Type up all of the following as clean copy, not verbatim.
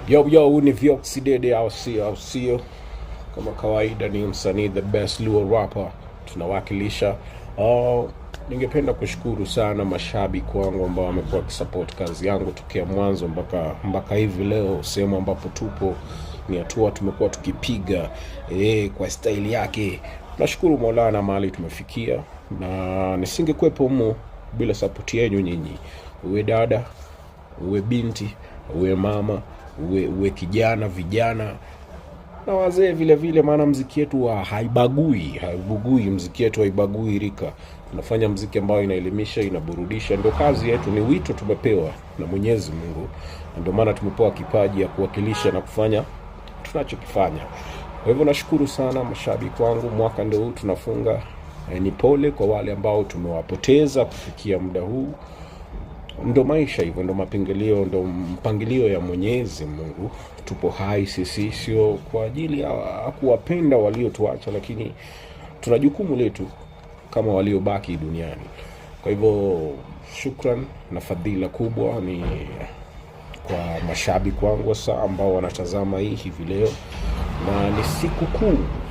Yo, ni Vioxy Dede au sio? Kama kawaida ni msanii the best Luo rapper tunawakilisha. Ningependa kushukuru sana mashabiki wangu ambao wamekuwa kisupport kazi yangu tokea mwanzo mpaka hivi leo. Sehemu ambapo tupo ni hatua tumekuwa tukipiga kwa style yake. Nashukuru Maulana mahali tumefikia, na nisingekuwepo humo bila support yenu nyinyi. Uwe dada, uwe binti, uwe mama, uwe kijana, vijana na wazee vile vile, maana muziki wetu haibagui muziki wetu haibagui rika. Tunafanya muziki ambao inaelimisha, inaburudisha. Ndio kazi yetu, ni wito tumepewa na Mwenyezi Mungu. Ndio maana tumepewa kipaji ya kuwakilisha na kufanya tunachokifanya. Kwa hivyo nashukuru sana mashabiki wangu. Mwaka ndio huu tunafunga. Ni pole kwa wale ambao tumewapoteza kufikia muda huu. Ndo maisha hivyo, ndo mpangilio ya Mwenyezi Mungu. Tupo hai sisi, sio kwa ajili ya kuwapenda waliotuacha, lakini tuna jukumu letu kama waliobaki duniani. Kwa hivyo shukran na fadhila kubwa ni kwa mashabiki wangu sasa ambao wanatazama hii hivi leo, na ni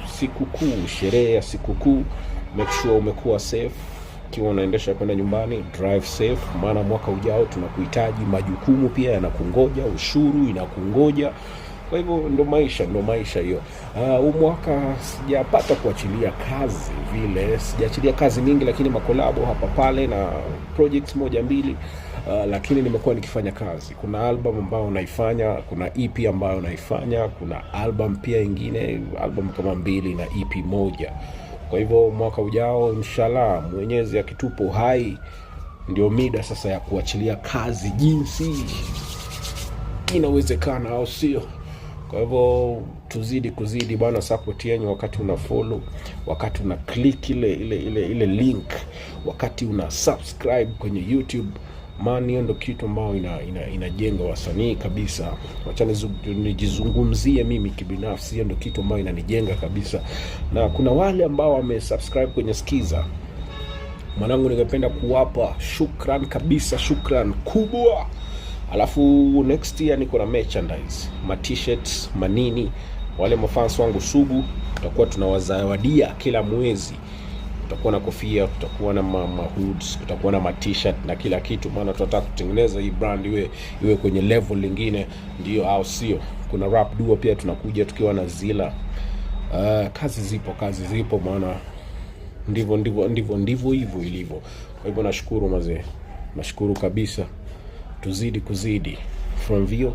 sikukuu, sherehe ya sikukuu. Make sure umekuwa safe kiwa unaendesha kwenda nyumbani, drive safe, maana mwaka ujao tunakuhitaji. Majukumu pia yanakungoja, ushuru inakungoja. Kwa hivyo ndo maisha hiyo. Huu mwaka sijapata kuachilia kazi vile, sijaachilia kazi mingi, lakini makolabo hapa pale na projects moja mbili, lakini nimekuwa nikifanya kazi. Kuna album ambayo naifanya, kuna EP ambayo naifanya, kuna album pia ingine, album kama 2 na EP moja. Kwa hivyo mwaka ujao inshallah Mwenyezi akitupo hai, ndio mida sasa ya kuachilia kazi jinsi inawezekana, au sio? Kwa hivyo tuzidi bwana, support yenu wakati una follow, wakati una click ile link, wakati una subscribe kwenye YouTube. Maana hiyo ndio kitu ambao inajenga wasanii kabisa. Wacha nijizungumzie mimi kibinafsi, hiyo ndio kitu ambao inanijenga kabisa. Na kuna wale ambao wamesubscribe kwenye Skiza. Mwanangu, ningependa kuwapa shukran kabisa, shukran kubwa. Alafu next year niko na merchandise, t-shirts, manini. Wale mafans wangu sugu tutakuwa tunawazawadia kila mwezi. Tutakuwa na kofia, tutakuwa na hoods, tutakuwa na t-shirt na kila kitu, maana tunataka kutengeneza hii brand iwe kwenye level lingine, ndio au sio? Kuna rap duo pia tunakuja tukiwa na Zila. Kazi zipo maana ndivyo hivyo ilivyo. Kwa hivyo nashukuru mazee. Nashukuru kabisa. Tuzidi from Vio.